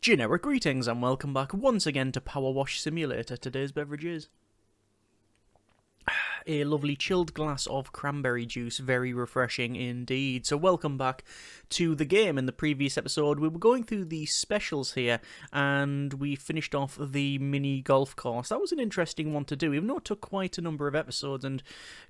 Generic greetings and welcome back once again to PowerWash Simulator. Today's beverage is a lovely chilled glass of cranberry juice, very refreshing indeed. So welcome back to the game. In the previous episode we were going through the specials here and we finished off the mini golf course. That was an interesting one to do, even though it took quite a number of episodes and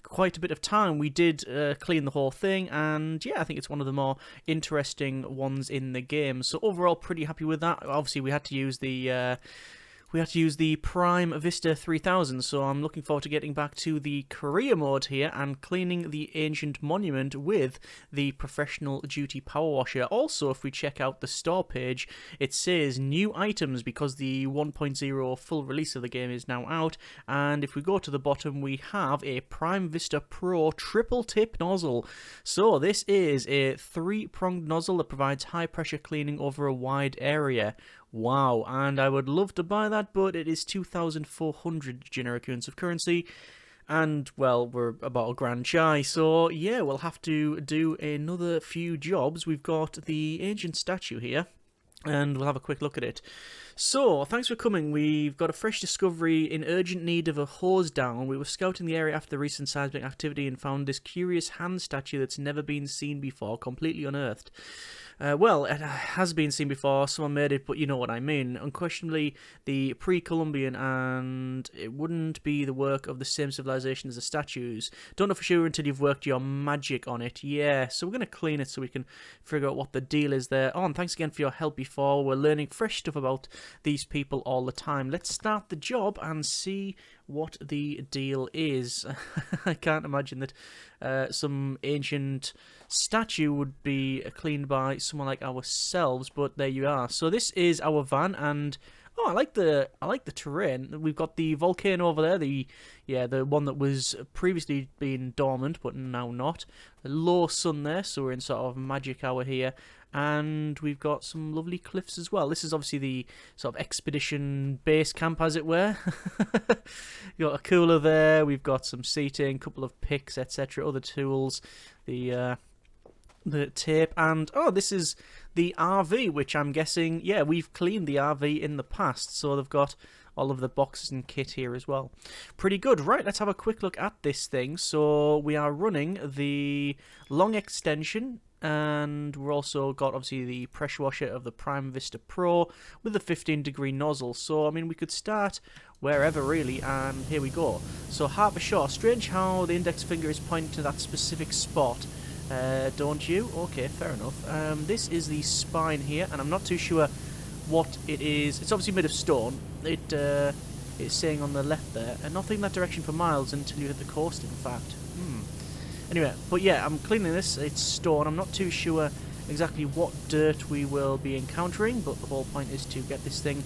quite a bit of time. We did clean the whole thing, and yeah, I think it's one of the more interesting ones in the game. So overall pretty happy with that. Obviously we had to use the Prime Vista 3000, so I'm looking forward to getting back to the career mode here and cleaning the ancient monument with the professional duty power washer. Also, if we check out the store page, it says new items because the 1.0 full release of the game is now out, and if we go to the bottom we have a Prime Vista Pro triple tip nozzle. So this is a 3-pronged nozzle that provides high pressure cleaning over a wide area. Wow, and I would love to buy that, but it is 2,400 generic units of currency, and, well, we're about $1,000 shy, so yeah, we'll have to do another few jobs. We've got the ancient statue here, and we'll have a quick look at it. So, thanks for coming. We've got a fresh discovery in urgent need of a hose down. We were scouting the area after the recent seismic activity and found this curious hand statue that's never been seen before, completely unearthed. Well, it has been seen before, someone made it, but you know what I mean. Unquestionably, the pre-Columbian, and it wouldn't be the work of the same civilization as the statues. Don't know for sure until you've worked your magic on it. Yeah, so we're going to clean it so we can figure out what the deal is there. Oh, and thanks again for your help before. We're learning fresh stuff about these people all the time. Let's start the job and see what the deal is. I can't imagine that some ancient statue would be cleaned by someone like ourselves, but there you are. So this is our van, and oh, I like the terrain. We've got the volcano over there, the one that was previously being dormant but now not. A low sun there, so we're in sort of magic hour here. And we've got some lovely cliffs as well. This is obviously the sort of expedition base camp, as it were. You've got a cooler there, we've got some seating, a couple of picks, etc., other tools, the tape, and oh, this is the RV, which I'm guessing, yeah, we've cleaned the RV in the past, so they've got all of the boxes and kit here as well. Pretty good. Right, let's have a quick look at this thing. So we are running the long extension, and we're also got obviously the pressure washer of the Prime Vista Pro with the 15-degree nozzle. So I mean, we could start wherever really, and here we go. So Harper Shaw, strange how the index finger is pointing to that specific spot. Don't you? Okay, fair enough. This is the spine here, and I'm not too sure what it is. It's obviously made of stone. It's saying on the left there, and nothing in that direction for miles until you hit the coast, in fact. Anyway, but yeah, I'm cleaning this. It's stone. I'm not too sure exactly what dirt we will be encountering, but the whole point is to get this thing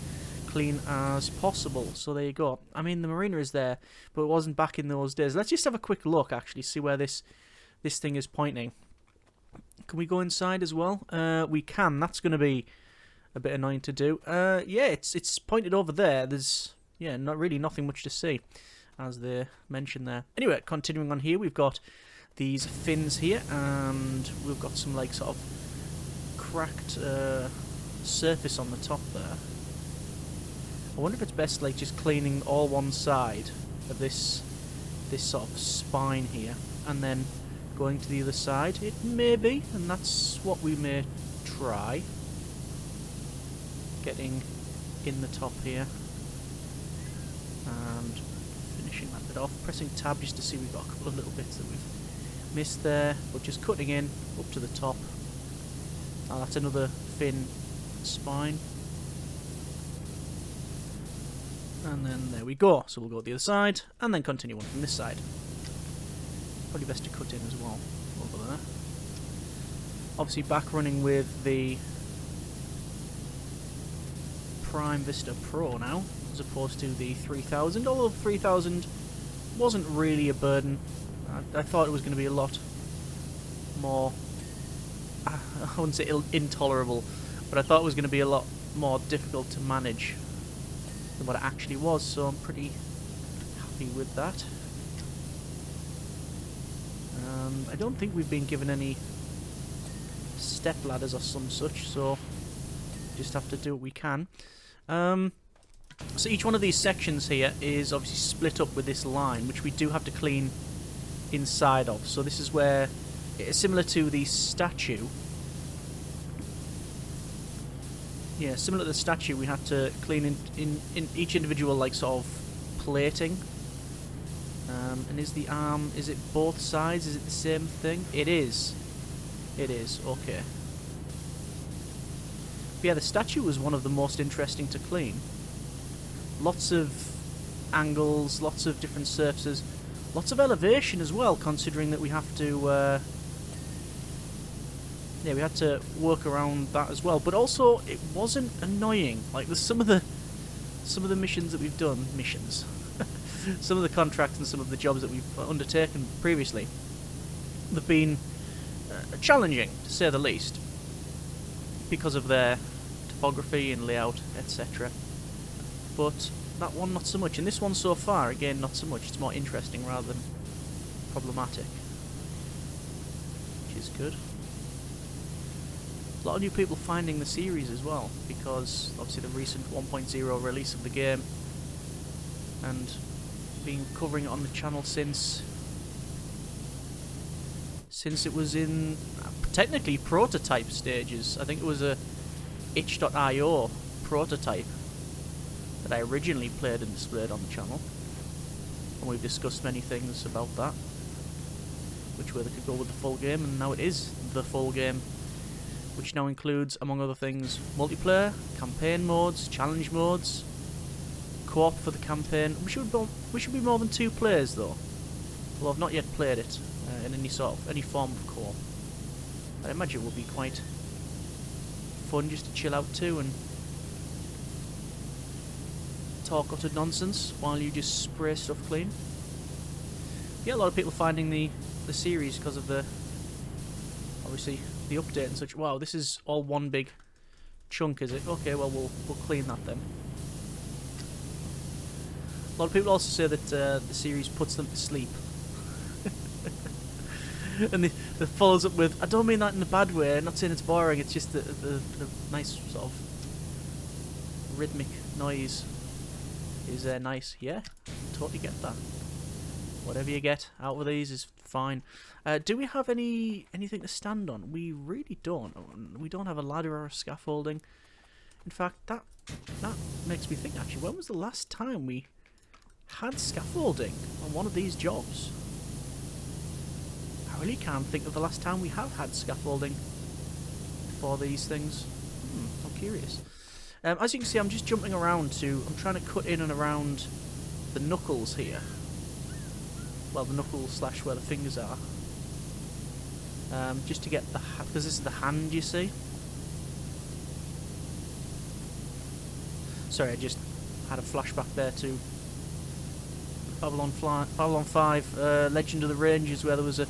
clean as possible. So there you go. I mean, the marina is there, but it wasn't back in those days. Let's just have a quick look, actually, see where this thing is pointing. Can we go inside as well? We can. That's going to be a bit annoying to do. Yeah, it's pointed over there. There's, yeah, not really nothing much to see, as they mentioned there. Anyway, continuing on here, we've got these fins here, and we've got some, like, sort of cracked surface on the top there. I wonder if it's best, like, just cleaning all one side of this sort of spine here, and then going to the other side. It may be, and that's what we may try. Getting in the top here and finishing that bit off. Pressing tab just to see we've got a couple of little bits that we've missed there, but just cutting in up to the top. Oh, that's another fin spine. And then there we go. So we'll go to the other side and then continue on from this side. Probably best to cut in as well over there. Obviously back running with the Prime Vista Pro now, as opposed to the 3000, although 3000 wasn't really a burden. I thought it was going to be a lot more, I wouldn't say intolerable, but I thought it was going to be a lot more difficult to manage than what it actually was, so I'm pretty happy with that. I don't think we've been given any step ladders or some such, so Just have to do what we can. So each one of these sections here is obviously split up with this line, which we do have to clean inside of. So this is where, it's similar to the statue. Yeah, similar to the statue, we had to clean in each individual, like, sort of plating. And is the arm, is it both sides? Is it the same thing? It is. It is, okay. But yeah, the statue was one of the most interesting to clean. Lots of angles, lots of different surfaces, lots of elevation as well, considering that we have to, yeah, we had to work around that as well. But also, it wasn't annoying. Like, there's some of the missions that we've done, some of the contracts and some of the jobs that we've undertaken previously, they've been challenging, to say the least, because of their topography and layout, etc. But that one not so much, and this one so far, again, not so much. It's more interesting rather than problematic, which is good. A lot of new people finding the series as well, because obviously the recent 1.0 release of the game, and been covering it on the channel since it was in technically prototype stages. I think it was a itch.io prototype that I originally played and displayed on the channel, and we've discussed many things about that, which way they could go with the full game, and now it is the full game, which now includes, among other things, multiplayer, campaign modes, challenge modes, co-op for the campaign. We should be more than 2 players though, although I've not yet played it in any form of co-op. I imagine it will be quite fun just to chill out too and talk utter nonsense while you just spray stuff clean. Yeah, a lot of people finding the series because of the, obviously, the update and such. Wow, this is all one big chunk, is it? Okay, well we'll clean that then. A lot of people also say that the series puts them to sleep. And it follows up with, I don't mean that in a bad way, I'm not saying it's boring, it's just the nice sort of rhythmic noise is nice. Yeah, totally get that. Whatever you get out of these is fine. Do we have anything to stand on? We really don't. We don't have a ladder or a scaffolding. In fact, that makes me think, actually, when was the last time we had scaffolding on one of these jobs? I really can't think of the last time we have had scaffolding for these things. I'm curious. As you can see, I'm just jumping around I'm trying to cut in and around the knuckles here. Well, the knuckles slash where the fingers are. Just to get the, because this is the hand, you see. Sorry, I just had a flashback there to Babylon 5, Legend of the Rangers, where there was a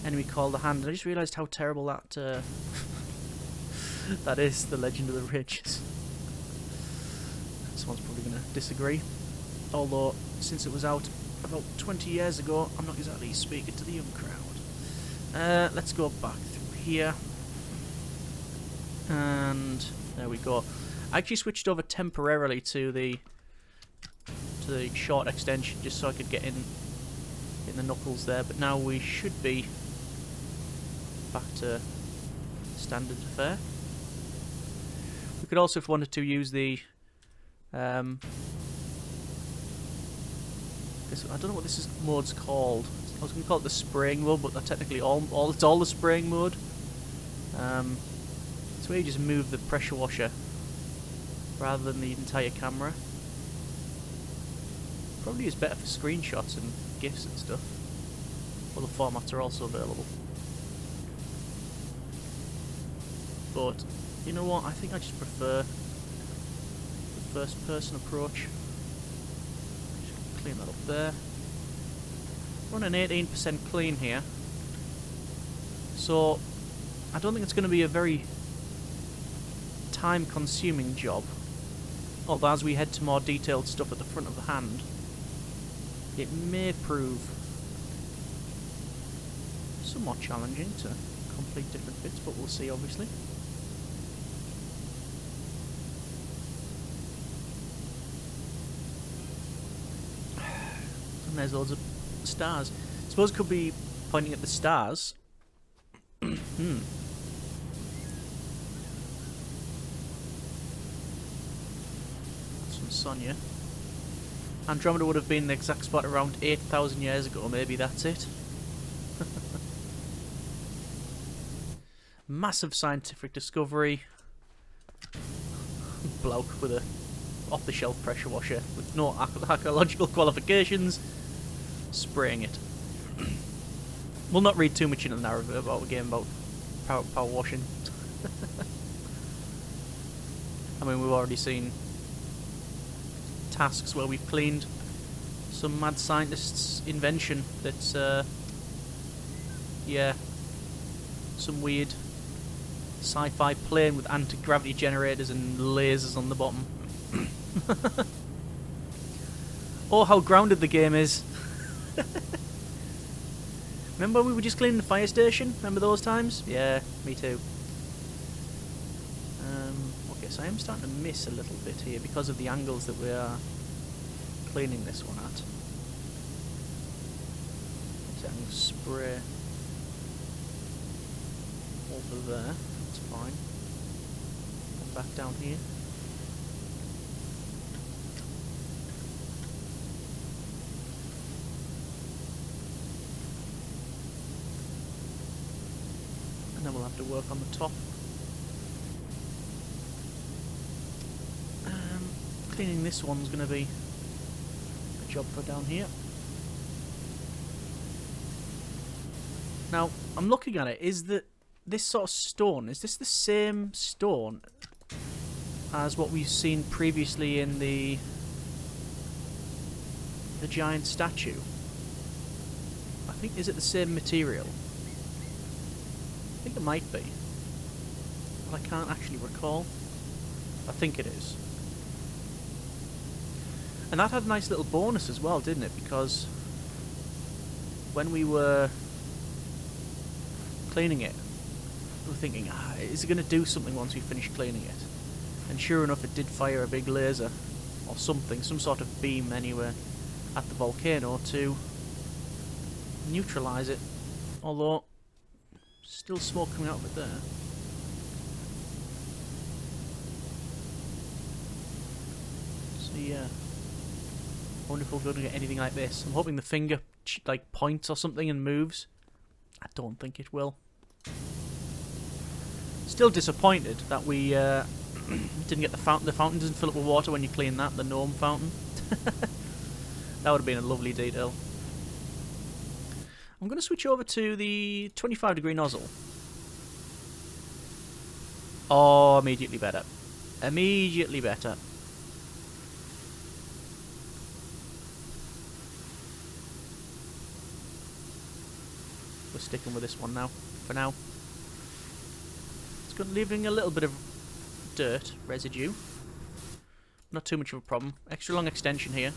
enemy called the Hand, and I just realised how terrible that that is, the Legend of the Rangers. Someone's probably going to disagree, although since it was out about 20 years ago, I'm not exactly speaking to the young crowd. Let's go back through here, and there we go. I actually switched over temporarily to the short extension just so I could get in the knuckles there, but now we should be back to standard fare. We could also, if we wanted to, use the I don't know what this mode's called. I was going to call it the spraying mode, but that's technically it's all the spraying mode. It's where you just move the pressure washer rather than the entire camera. Probably is better for screenshots and GIFs and stuff. Other formats are also available. But you know what? I think I just prefer the first person approach. Just clean that up there. We're on an 18% clean here, so I don't think it's going to be a very time-consuming job. Although as we head to more detailed stuff at the front of the hand, it may prove somewhat challenging to complete different bits, but we'll see, obviously. And there's loads of stars. I suppose it could be pointing at the stars. Hmm. That's from Sonia. Andromeda would have been the exact spot around 8,000 years ago. Maybe that's it. Massive scientific discovery. Bloke with a off-the-shelf pressure washer with no archaeological qualifications, spraying it. We'll not read too much into the narrative about a game about power washing. I mean, we've already seen tasks where we've cleaned some mad scientist's invention that's, yeah, some weird sci-fi plane with anti-gravity generators and lasers on the bottom. Oh, how grounded the game is. Remember when we were just cleaning the fire station? Remember those times? Yeah, me too. Okay, so I am starting to miss a little bit here because of the angles that we are cleaning this one at. So I'm going to spray over there. That's fine. Come back down here. And then we'll have to work on the top. Cleaning this one's going to be a job for down here. Now, I'm looking at it. Is this sort of stone, is this the same stone as what we've seen previously in the giant statue? I think, is it the same material? I think it might be, but I can't actually recall. I think it is. And that had a nice little bonus as well, didn't it? Because when we were cleaning it, we were thinking, is it going to do something once we finish cleaning it? And sure enough, it did fire a big laser or something, some sort of beam anyway, at the volcano to neutralise it. Although, still smoke coming out of it there. So yeah. I wonder if we're going to get anything like this. I'm hoping the finger like points or something and moves. I don't think it will. Still disappointed that we didn't get the fountain. The fountain doesn't fill up with water when you clean that. The gnome fountain. That would have been a lovely detail. I'm going to switch over to the 25-degree nozzle. Oh, immediately better. Immediately better. We're sticking with this one now, for now. It's got leaving a little bit of dirt, residue. Not too much of a problem. Extra long extension here.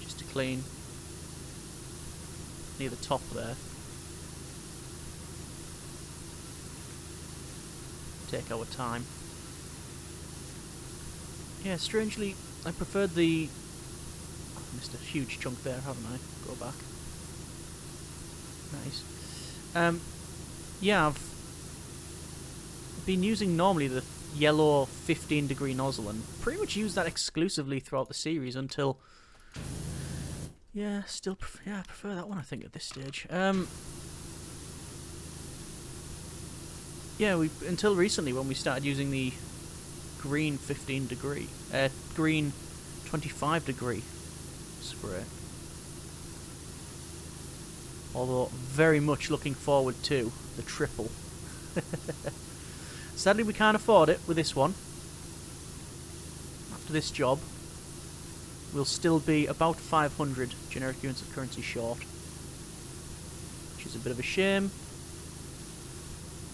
Just to clean near the top there. Take our time. Yeah, strangely, I preferred the... Oh, I missed a huge chunk there, haven't I? Go back. Nice. Yeah, I've been using normally the yellow 15-degree nozzle and pretty much used that exclusively throughout the series until... Yeah, still I prefer that one, I think, at this stage. Yeah, until recently when we started using the green 15-degree, green 25-degree spray. Although, very much looking forward to the triple. Sadly, we can't afford it with this one. After this job, we'll still be about 500 generic units of currency short. Which is a bit of a shame.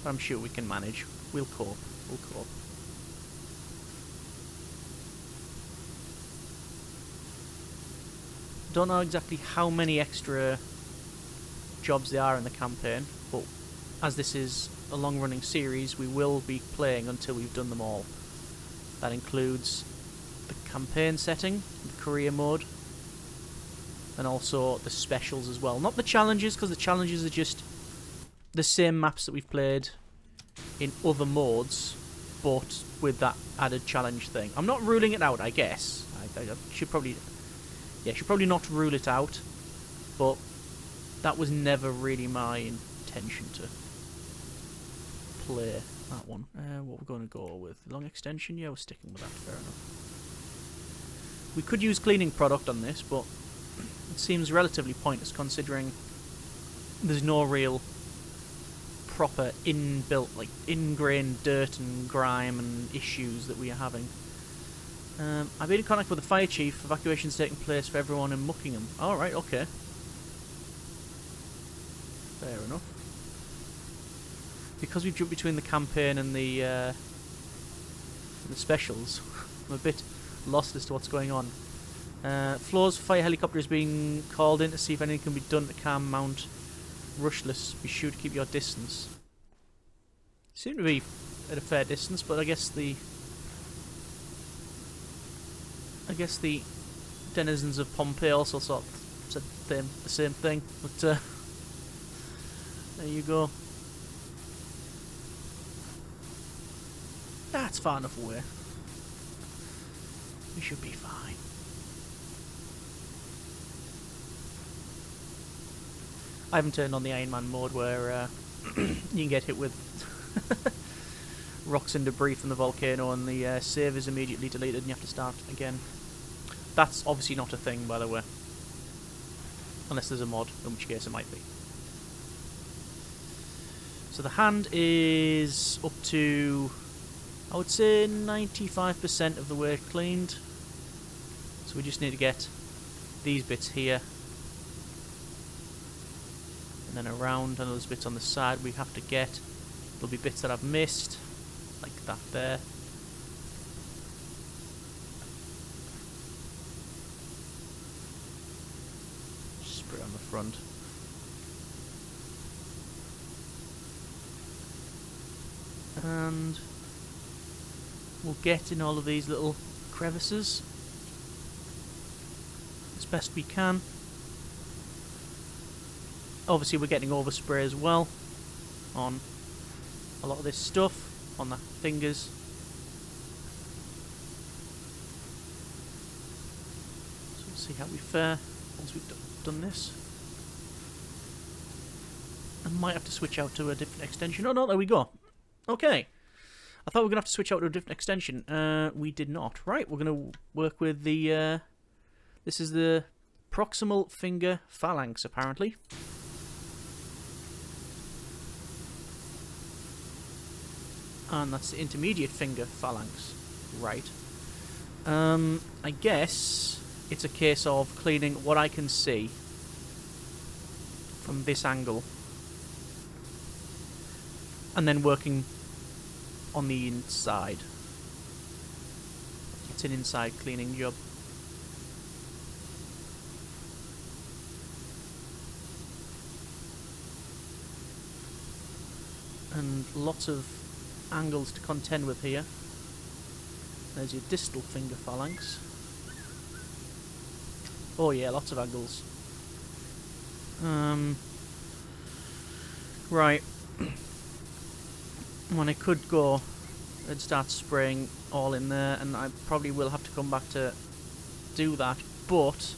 But I'm sure we can manage. We'll cope. We'll cope. Don't know exactly how many extra jobs there are in the campaign, but as this is a long-running series, we will be playing until we've done them all. That includes the campaign setting, the career mode, and also the specials as well. Not the challenges, because the challenges are just the same maps that we've played in other modes, but with that added challenge thing. I'm not ruling it out, I guess. I should probably... Yeah, should probably not rule it out, but that was never really my intention to play that one. What we're going to go with? Long extension? Yeah, we're sticking with that. Fair enough. We could use cleaning product on this, but it seems relatively pointless considering there's no real proper inbuilt, like, ingrained dirt and grime and issues that we are having. I've been in contact with the fire chief. Evacuation's taking place for everyone in Muckingham. Alright, okay. Fair enough. Because we've jumped between the campaign and the specials, I'm a bit lost as to what's going on. Floor's fire helicopter is being called in to see if anything can be done to calm Mount Rushless. Be sure to keep your distance. Seem to be at a fair distance, but I guess the denizens of Pompeii also sort of said the same thing. But there you go. That's far enough away. We should be fine. I haven't turned on the Iron Man mode where you can get hit with rocks and debris from the volcano and the save is immediately deleted and you have to start again. That's obviously not a thing, by the way. Unless there's a mod, in which case it might be. So the hand is up to, I would say, 95% of the way cleaned. So we just need to get these bits here. And then around, and those bits on the side we have to get. There'll be bits that I've missed, like that there. Spray on the front. And we'll get in all of these little crevices as best we can. Obviously we're getting overspray as well on a lot of this stuff, on the fingers. So we'll see how we fare once we've done this. I might have to switch out to a different extension. Oh no, there we go. Okay. I thought we were going to have to switch out to a different extension. We did not. Right, we're going to work with the... this is the proximal finger phalanx, apparently. And that's the intermediate finger phalanx. Right. I guess it's a case of cleaning what I can see from this angle. And then working on the inside. It's an inside cleaning job. And lots of angles to contend with here. There's your distal finger phalanx. Oh yeah, lots of angles. Right. When I could go and start spraying all in there, and I probably will have to come back to do that, but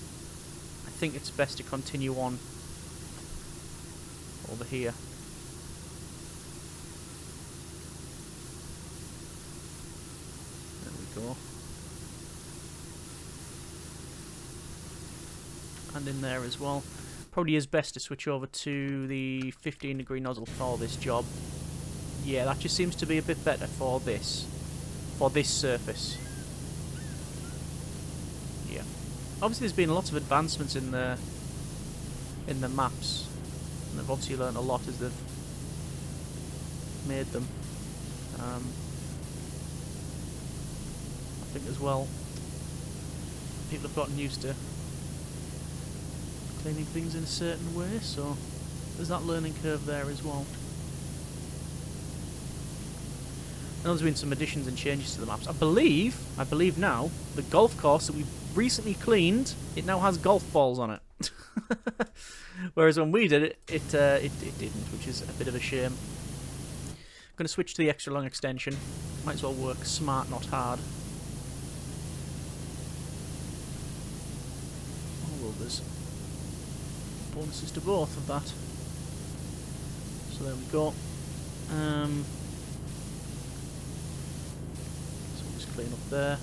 I think it's best to continue on over here. There we go. And in there as well. Probably is best to switch over to the 15-degree nozzle for this job. Yeah, that just seems to be a bit better for this surface. Yeah. Obviously there's been lots of advancements in the maps. And they've obviously learned a lot as they've made them. I think as well, people have gotten used to cleaning things in a certain way, so there's that learning curve there as well. I know there's been some additions and changes to the maps. I believe now, the golf course that we've recently cleaned, it now has golf balls on it. Whereas when we did it, it didn't, which is a bit of a shame. I'm going to switch to the extra long extension. Might as well work smart, not hard. Although there's bonuses to both of that. So there we go. So we'll just clean up there.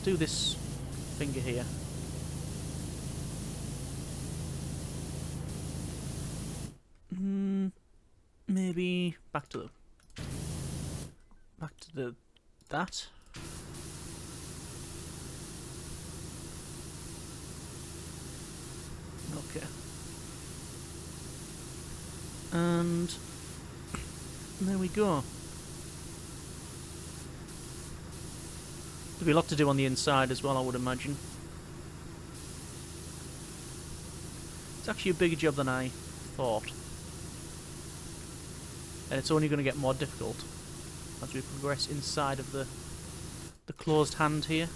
Do this finger here. Maybe back to that. Okay. And there we go. There'll be a lot to do on the inside as well, I would imagine. It's actually a bigger job than I thought. And it's only going to get more difficult as we progress inside of the closed hand here.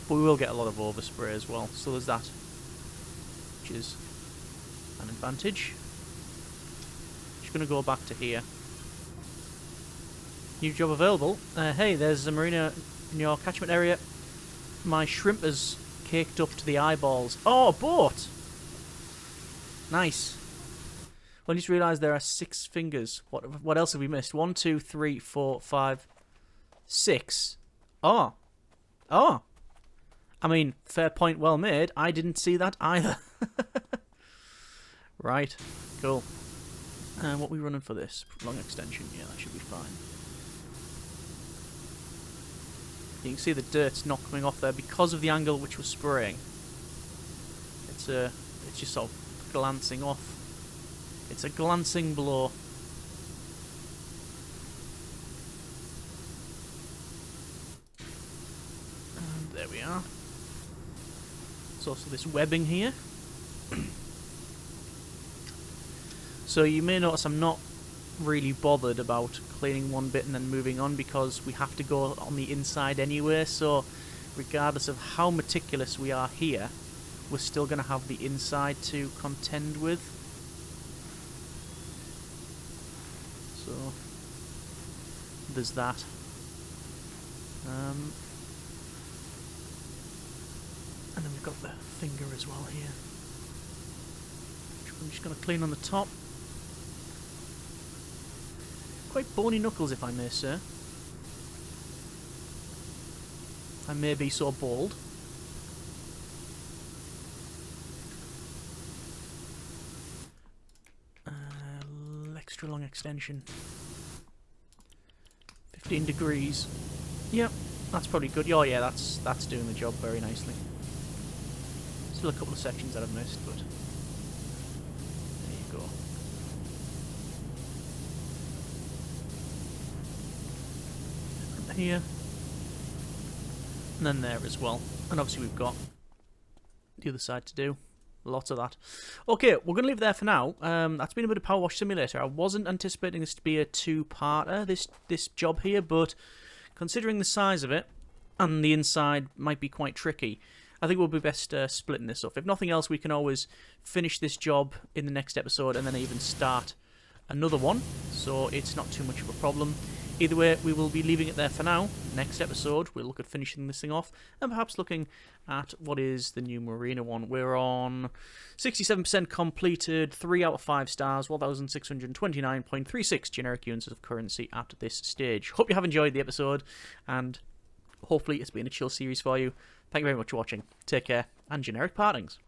But we will get a lot of overspray as well, so there's that, which is an advantage. Just going to go back to here. New job available. Hey, there's a marina in your catchment area. My shrimp is caked up to the eyeballs. Oh, a boat! Nice. Well, I just realised there are 6 fingers. What else have we missed? 1, 2, 3, 4, 5, 6. Oh. Oh. I mean, fair point, well made. I didn't see that either. Right. Cool. And what are we running for this? Long extension. Yeah, that should be fine. You can see the dirt's not coming off there because of the angle at which we're spraying. It's just sort of glancing off. It's a glancing blow. And there we are. There's also this webbing here. So you may notice I'm not really bothered about cleaning one bit and then moving on because we have to go on the inside anyway, so regardless of how meticulous we are here, we're still going to have the inside to contend with. So there's that. And then we've got the finger as well here. I'm just going to clean on the top. Quite bony knuckles, if I may say. I may be so bold. Extra long extension. 15 degrees. Yep, that's probably good. Oh yeah, that's doing the job very nicely. Still a couple of sections that I've missed, but there you go. Here. And then there as well. And obviously we've got the other side to do. Lots of that. Okay, we're going to leave it there for now. That's been a bit of PowerWash Simulator. I wasn't anticipating this to be a 2-parter, this job here, but considering the size of it, and the inside might be quite tricky, I think we'll be best splitting this up. If nothing else, we can always finish this job in the next episode and then even start another one, so it's not too much of a problem. Either way, we will be leaving it there for now. Next episode, we'll look at finishing this thing off and perhaps looking at what is the new marina one. We're on 67% completed, 3 out of 5 stars, 1,629.36 generic units of currency at this stage. Hope you have enjoyed the episode, and hopefully it's been a chill series for you. Thank you very much for watching. Take care, and generic partings.